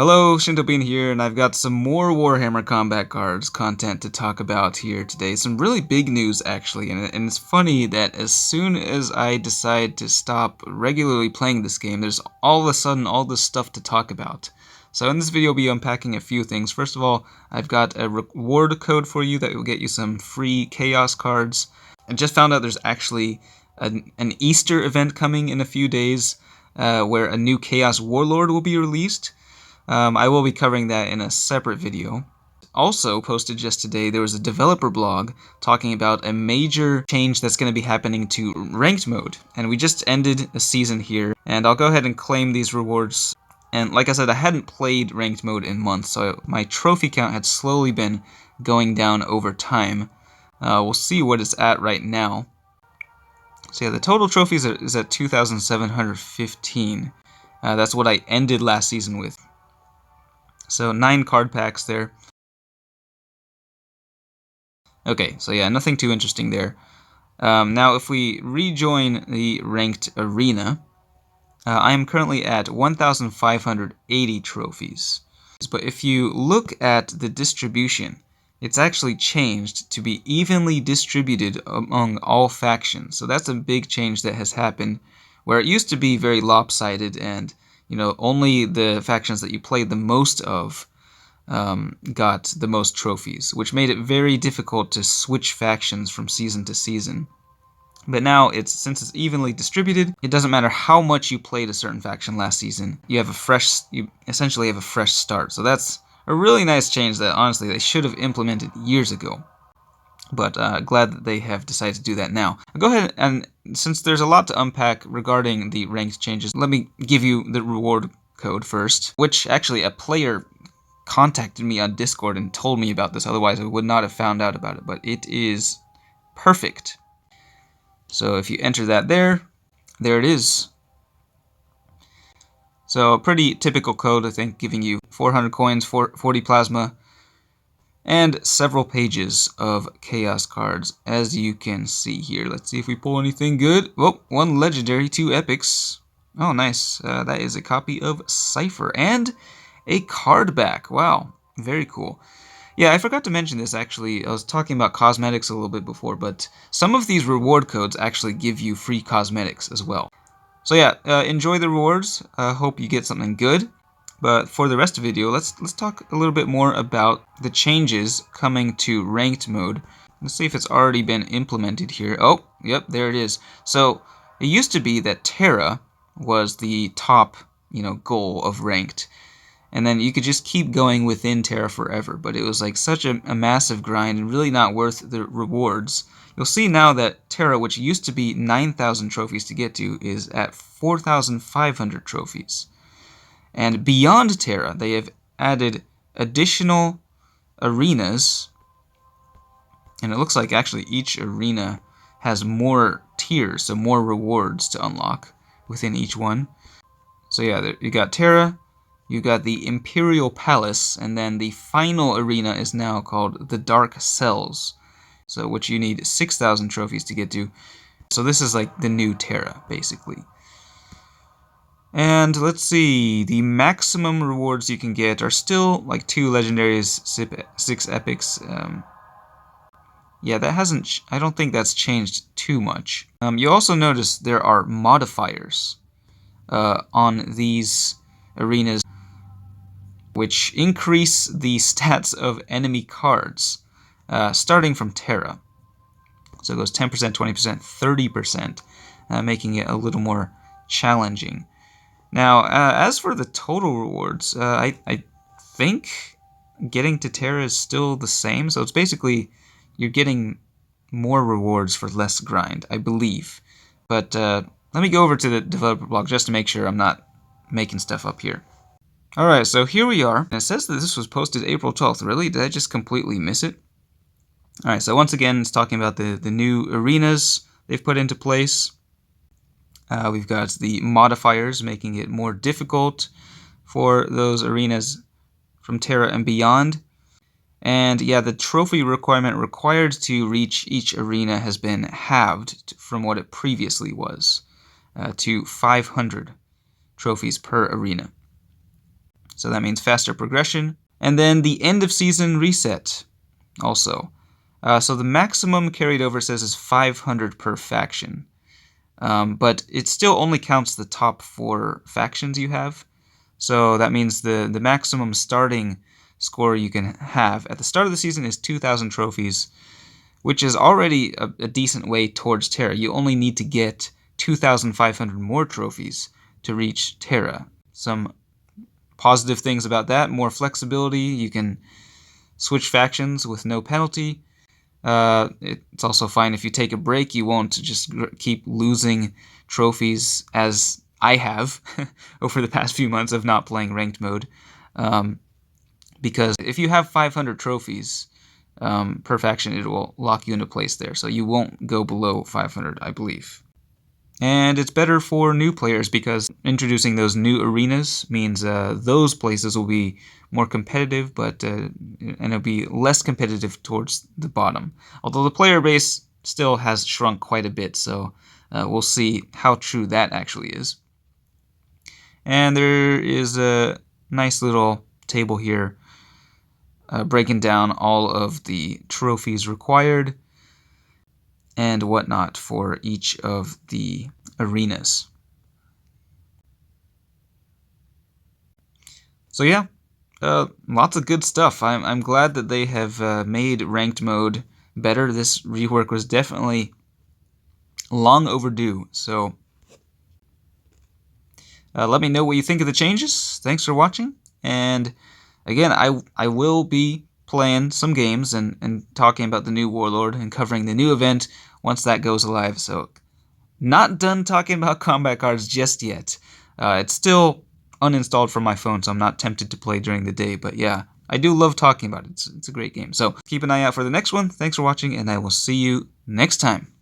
Hello, Shintobean here, and I've got some more Warhammer Combat Cards content to talk about here today. Some really big news, actually, and it's funny that as soon as I decide to stop regularly playing this game, there's all of a sudden all this stuff to talk about. So in this video, I'll be unpacking a few things. First of all, I've got a reward code for you that will get you some free Chaos cards. I just found out there's actually an Easter event coming in a few days where a new Chaos Warlord will be released. I will be covering that in a separate video. Also posted just today, there was a developer blog talking about a major change that's going to be happening to ranked mode. And we just ended a season here, and I'll go ahead and claim these rewards. And like I said, I hadn't played ranked mode in months, so my trophy count had slowly been going down over time. We'll see what it's at right now. So yeah, the total trophies is at 2,715. That's what I ended last season with. So 9 card packs there. Okay, so yeah, nothing too interesting there. Now if we rejoin the ranked arena, I am currently at 1,580 trophies. But if you look at the distribution, it's actually changed to be evenly distributed among all factions. So that's a big change that has happened, where it used to be very lopsided and only the factions that you played the most of got the most trophies, which made it very difficult to switch factions from season to season. But now, since it's evenly distributed, it doesn't matter how much you played a certain faction last season. You essentially have a fresh start. So that's a really nice change that honestly they should have implemented years ago. But glad that they have decided to do that now. Go ahead, and since there's a lot to unpack regarding the ranked changes, let me give you the reward code first, which actually a player contacted me on Discord and told me about this, otherwise I would not have found out about it, but it is perfect. So if you enter that there it is. So a pretty typical code, I think, giving you 400 coins, 40 plasma, and several pages of Chaos cards, as you can see here. Let's see if we pull anything good. Oh, 1 legendary, 2 epics. Oh, nice. That is a copy of Cypher and a card back. Wow, very cool. Yeah, I forgot to mention this, actually. I was talking about cosmetics a little bit before, but some of these reward codes actually give you free cosmetics as well. So yeah, enjoy the rewards. Hope you get something good. But for the rest of the video, let's talk a little bit more about the changes coming to ranked mode. Let's see if it's already been implemented here. Oh, yep, there it is. So it used to be that Terra was the top, goal of ranked. And then you could just keep going within Terra forever, but it was like such a massive grind and really not worth the rewards. You'll see now that Terra, which used to be 9,000 trophies to get to, is at 4,500 trophies. And beyond Terra, they have added additional arenas, and it looks like actually each arena has more tiers, so more rewards to unlock within each one. So yeah, you got Terra, you got the Imperial Palace, and then the final arena is now called the Dark Cells, so which you need 6,000 trophies to get to. So this is like the new Terra, basically. And let's see, the maximum rewards you can get are still like 2 legendaries, 6 epics. Yeah, that hasn't, I don't think that's changed too much. You also notice there are modifiers on these arenas, which increase the stats of enemy cards, starting from Terra. So it goes 10%, 20%, 30%, making it a little more challenging. Now, as for the total rewards, I think getting to Terra is still the same. So it's basically, you're getting more rewards for less grind, I believe. But let me go over to the developer blog just to make sure I'm not making stuff up here. Alright, so here we are. And it says that this was posted April 12th. Really? Did I just completely miss it? Alright, so once again, it's talking about the new arenas they've put into place. We've got the modifiers, making it more difficult for those arenas from Terra and beyond. And yeah, the trophy requirement required to reach each arena has been halved from what it previously was, to 500 trophies per arena. so that means faster progression. And then the end of season reset also. So the maximum carried over says is 500 per faction. But it still only counts the top 4 factions you have. So that means the maximum starting score you can have at the start of the season is 2,000 trophies, which is already a decent way towards Terra. You only need to get 2,500 more trophies to reach Terra. Some positive things about that: more flexibility. You can switch factions with no penalty. It's also fine if you take a break. You won't just keep losing trophies as I have over the past few months of not playing ranked mode. Because if you have 500 trophies per faction, it will lock you into place there. So you won't go below 500, I believe. And it's better for new players because introducing those new arenas means those places will be more competitive, and it'll be less competitive towards the bottom. Although the player base still has shrunk quite a bit, so we'll see how true that actually is. And there is a nice little table here breaking down all of the trophies required and whatnot for each of the arenas. So yeah, lots of good stuff. I'm glad that they have made ranked mode better. This rework was definitely long overdue. So let me know what you think of the changes. Thanks for watching. And again, I will be playing some games and talking about the new Warlord and covering the new event once that goes live. So not done talking about combat cards just yet. It's still uninstalled from my phone, so I'm not tempted to play during the day. But yeah, I do love talking about it. It's a great game. So keep an eye out for the next one. Thanks for watching, and I will see you next time.